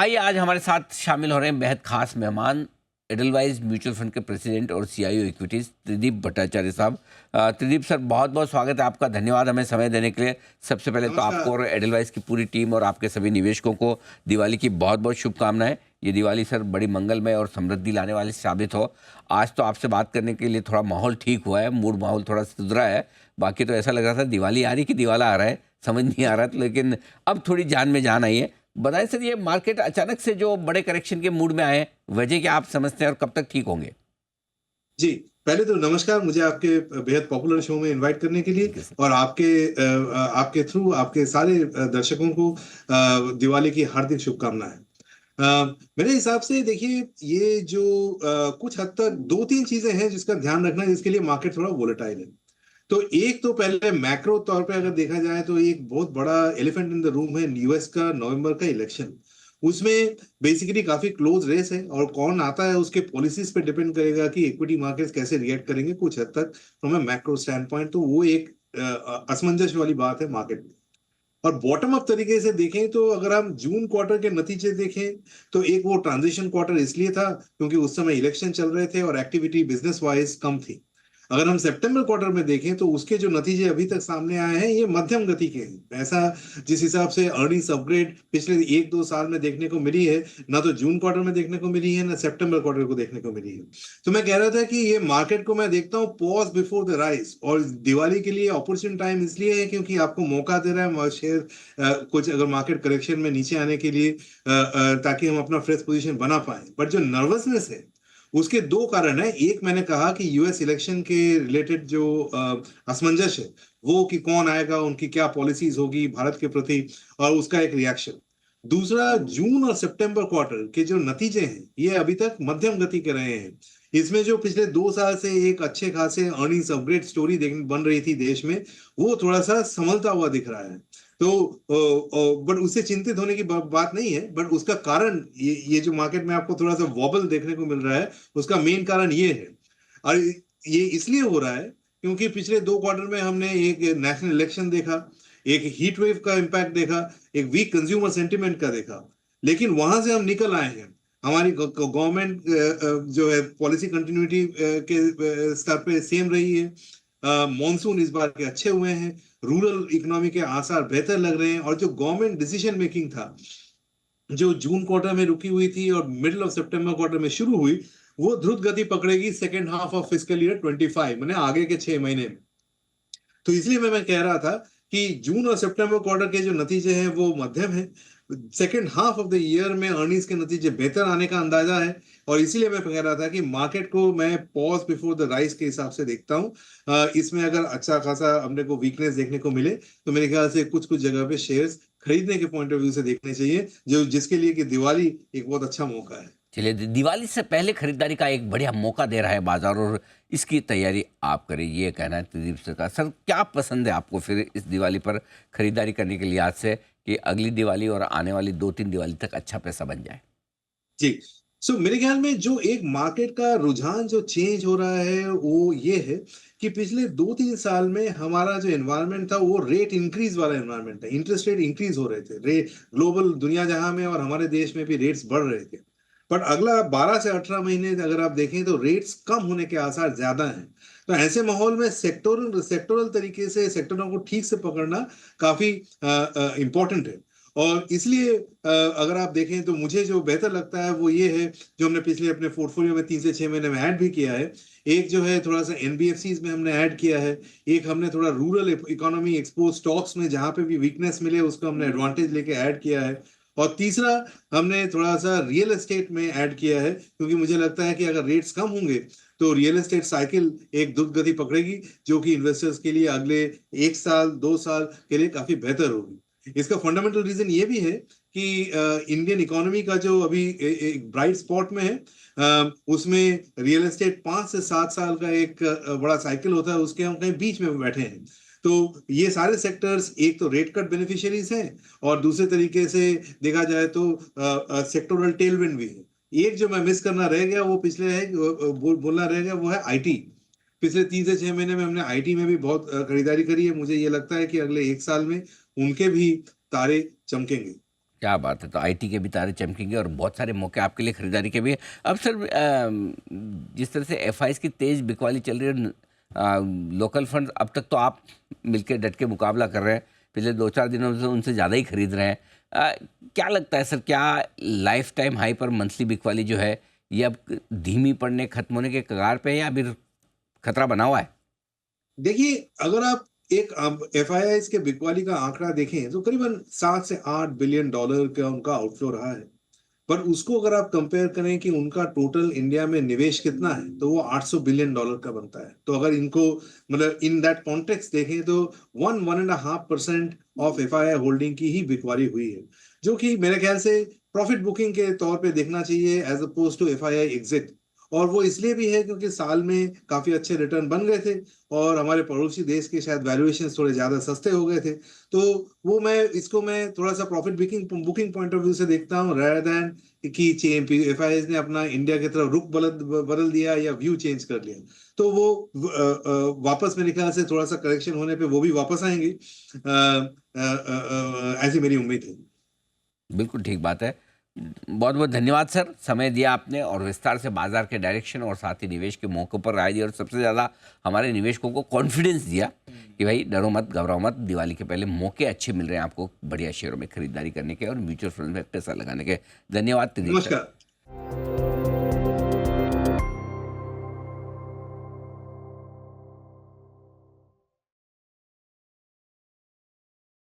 आइए आज हमारे साथ शामिल हो रहे हैं बेहद खास मेहमान, एडलवाइज म्यूचुअल फंड के प्रेसिडेंट और सीईओ इक्विटीज त्रिदीप भट्टाचार्य साहब। त्रिदीप सर, बहुत बहुत स्वागत है आपका, धन्यवाद हमें समय देने के लिए। सबसे पहले तो नमस्कार। आपको और एडलवाइज की पूरी टीम और आपके सभी निवेशकों को दिवाली की बहुत बहुत शुभकामनाएं। ये दिवाली सर बड़ी मंगलमय और समृद्धि लाने वाली साबित हो। आज तो आपसे बात करने के लिए थोड़ा माहौल ठीक हुआ है, मूड माहौल थोड़ा सुधरा है। बाकी तो ऐसा लग रहा था दिवाली आ रही कि दिवाला आ रहा है, समझ नहीं आ रहा था, लेकिन अब थोड़ी जान में जान आई है। बताएं सर, ये मार्केट अचानक से जो बड़े करेक्शन के मूड में आए, वजह क्या आप समझते हैं और कब तक ठीक होंगे? जी, पहले तो नमस्कार, मुझे आपके बेहद पॉपुलर शो में इनवाइट करने के लिए थैंक यू सर। और आपके थ्रू आपके सारे दर्शकों को दिवाली की हार्दिक शुभकामनाएं। मेरे हिसाब से देखिए, ये जो कुछ हद तक दो तीन चीजें हैं जिसका ध्यान रखना है, जिसके लिए मार्केट थोड़ा वोलेटाइल है। तो एक तो पहले मैक्रो तौर पे अगर देखा जाए तो एक बहुत बड़ा एलिफेंट इन द रूम है यूएस का नवंबर का इलेक्शन। उसमें बेसिकली काफी क्लोज रेस है और कौन आता है उसके पॉलिसीज पे डिपेंड करेगा कि इक्विटी मार्केट्स कैसे रिएक्ट करेंगे कुछ हद तक from a macro stand point. तो वो एक असमंजस वाली बात है मार्केट में। और बॉटम अप तरीके से देखें तो अगर हम जून क्वार्टर के नतीजे देखें तो एक वो ट्रांजिशन क्वार्टर इसलिए था क्योंकि उस समय इलेक्शन चल रहे थे और एक्टिविटी बिजनेस वाइज कम थी। अगर हम सितंबर क्वार्टर में देखें तो उसके जो नतीजे अभी तक सामने आए हैं ये मध्यम गति के हैं। ऐसा जिस हिसाब से अर्निंग्स अपग्रेड पिछले एक दो साल में देखने को मिली है, ना तो जून क्वार्टर में देखने को मिली है ना सितंबर क्वार्टर को देखने को मिली है। तो मैं कह रहा था कि ये मार्केट को मैं देखता हूँ पॉज बिफोर द राइज, और दिवाली के लिए अपॉर्चुन टाइम इसलिए है क्योंकि आपको मौका दे रहा है शेयर कुछ अगर मार्केट करेक्शन में नीचे आने के लिए, ताकि हम अपना फ्रेश पोजीशन बना पाए। बट जो नर्वसनेस है उसके दो कारण है। एक मैंने कहा कि यूएस इलेक्शन के रिलेटेड जो असमंजस है, वो कि कौन आएगा, उनकी क्या पॉलिसीज होगी भारत के प्रति, और उसका एक रिएक्शन। दूसरा, जून और सितंबर क्वार्टर के जो नतीजे हैं ये अभी तक मध्यम गति के रहे हैं। इसमें जो पिछले दो साल से एक अच्छे खासे अर्निंग्स अपग्रेड स्टोरी बन रही थी देश में, वो थोड़ा सा संभलता हुआ दिख रहा है। तो बट उससे चिंतित होने की बात नहीं है। बट उसका कारण ये जो मार्केट में आपको थोड़ा सा वॉबल देखने को मिल रहा है, उसका मेन कारण ये है। और ये इसलिए हो रहा है क्योंकि पिछले दो क्वार्टर में हमने एक नेशनल इलेक्शन देखा, एक हीट वेव का इम्पैक्ट देखा, एक वीक कंज्यूमर सेंटिमेंट का देखा। लेकिन वहां से हम निकल आए हैं। हमारी गवर्नमेंट जो है पॉलिसी कंटिन्यूटी के स्तर पे सेम रही है। मॉनसून इस बार के अच्छे हुए हैं। रूरल इकोनॉमी के आसार बेहतर लग रहे हैं। और जो गवर्नमेंट डिसीजन मेकिंग था, जो जून क्वार्टर में रुकी हुई थी और मिडिल ऑफ सितंबर क्वार्टर में शुरू हुई, वो द्रुत गति पकड़ेगी second half of fiscal year 25, मैंने आगे के 6 महीने में। तो इसलिए मैं कह रहा था कि जून और सितंबर क्वार्टर के जो नतीजे हैं वो मध्यम है। Second half of the year में अर्निंग्स के नतीजे बेहतर आने का अंदाजा है। और इसीलिए मैं कह रहा था कि मार्केट को मैं पॉज बिफोर द राइज के हिसाब से देखता हूँ। इसमें अगर अच्छा खासा हमने को वीकनेस देखने को मिले तो मेरे ख्याल से कुछ कुछ जगह पे शेयर्स खरीदने के पॉइंट ऑफ व्यू से देखने चाहिए, जो जिसके लिए कि दिवाली एक बहुत अच्छा मौका है। चलिए, दिवाली से पहले खरीदारी का एक बढ़िया मौका दे रहा है बाजार, और इसकी तैयारी आप करें, ये कहना है त्रिदीप सर का। सर, क्या पसंद है आपको फिर इस दिवाली पर खरीदारी करने के लिहाज से, कि अगली दिवाली और आने वाली 2-3 दिवाली तक अच्छा पैसा बन जाए? जी। मेरे ख्याल में जो एक मार्केट का रुझान जो चेंज हो रहा है वो ये है कि पिछले 2-3 साल में हमारा जो एनवायरनमेंट था वो रेट इंक्रीज वाला एनवायरनमेंट था। इंटरेस्ट रेट इंक्रीज हो रहे थे, रे ग्लोबल दुनिया जहां में और हमारे देश में भी रेट्स बढ़ रहे थे। बट अगला 12 से 18 महीने अगर आप देखें तो रेट्स कम होने के आसार ज्यादा हैं। तो ऐसे माहौल में सेक्टोरल सेक्टोरल तरीके से सेक्टरों को ठीक से पकड़ना काफी इंपॉर्टेंट है। और इसलिए अगर आप देखें तो मुझे जो बेहतर लगता है वो ये है, जो हमने पिछले अपने पोर्टफोलियो में 3 से 6 महीने में ऐड भी किया है। एक जो है थोड़ा सा एनबीएफसीज में हमने ऐड किया है। एक हमने थोड़ा रूरल इकोनॉमी एक्सपोज स्टॉक्स में जहां पे भी वीकनेस मिले उसको हमने एडवांटेज लेके ऐड किया है। और तीसरा, हमने थोड़ा सा रियल एस्टेट में ऐड किया है क्योंकि मुझे लगता है कि अगर रेट्स कम होंगे तो रियल एस्टेट साइकिल एक द्रुत गति पकड़ेगी, जो कि इन्वेस्टर्स के लिए अगले 1 साल 2 साल के लिए काफी बेहतर होगी। इसका फंडामेंटल रीजन ये भी है कि इंडियन इकोनॉमी का जो अभी एक ब्राइट स्पॉट में है, उसमें रियल एस्टेट 5 से 7 साल का एक बड़ा साइकिल होता है, उसके हम कहीं बीच में बैठे हैं। तो ये सारे सेक्टर्स एक तो रेट कट बेनिफिशियरीज हैं और दूसरे तरीके से देखा जाए तो सेक्टोरल टेलविंड भी है। एक जो मैं मिस करना रह गया वो पिछले है बोलना रह गया, वो है आईटी। पिछले 3 से 6 महीने में हमने आईटी में भी बहुत खरीदारी करी है। मुझे ये लगता है कि अगले 1 साल में उनके भी तारे चमकेंगे। क्या बात है। तो आईटी के भी तारे चमकेंगे और बहुत सारे मौके आपके लिए खरीदारी के भी हैं। अब सर जिस तरह से एफआईज की तेज बिकवाली चल रही है, लोकल फंड अब तक तो आप मिलकर डट के मुकाबला कर रहे हैं, पिछले 2-4 दिनों से उनसे ज़्यादा ही खरीद रहे हैं। क्या लगता है सर, क्या लाइफ टाइम हाई पर मंथली बिकवाली जो है ये अब धीमी पड़ने, खत्म होने के कगार पे है या अभी खतरा बना हुआ है? देखिए, अगर आप एक एफआईआईज़ के बिकवाली का आंकड़ा देखें तो करीबन 7 से 8 बिलियन डॉलर का उनका आउटफ्लो रहा है। पर उसको अगर आप कंपेयर करें कि उनका टोटल इंडिया में निवेश कितना है, तो वो 800 बिलियन डॉलर का बनता है। तो अगर इनको मतलब इन दैट कॉन्टेक्स्ट देखें तो 1.5% ऑफ एफआईआई होल्डिंग की ही बिकवाली हुई है, जो कि मेरे ख्याल से प्रॉफिट बुकिंग के तौर पे देखना चाहिए एज़ अपोज़्ड टू एफआईआई एग्जिट। और वो इसलिए भी है क्योंकि साल में काफ़ी अच्छे रिटर्न बन गए थे और हमारे पड़ोसी देश के शायद वैल्यूएशंस थोड़े ज़्यादा सस्ते हो गए थे। तो वो मैं थोड़ा-सा profit booking booking point of view से देखता हूँ रेदर दैन कि एफआईआईज़ ने अपना इंडिया की तरफ रुख बदल दिया या व्यू चेंज कर लिया। तो वो वापस मेरे ख्याल से थोड़ा-सा करेक्शन होने पे वो भी वापस आएँगे। ऐसी मेरी उम्मीद है। बिल्कुल ठीक बात है। बहुत बहुत धन्यवाद सर, समय दिया आपने और विस्तार से बाजार के डायरेक्शन और साथ ही निवेश के मौक़ों पर राय दी और सबसे ज़्यादा हमारे निवेशकों को कॉन्फिडेंस दिया कि भाई डरो मत, घबराओ मत, दिवाली के पहले मौके अच्छे मिल रहे हैं आपको बढ़िया शेयरों में खरीदारी करने के और म्यूचुअल फंड में पैसा लगाने के। धन्यवाद त्रिदीप सर। नमस्कार।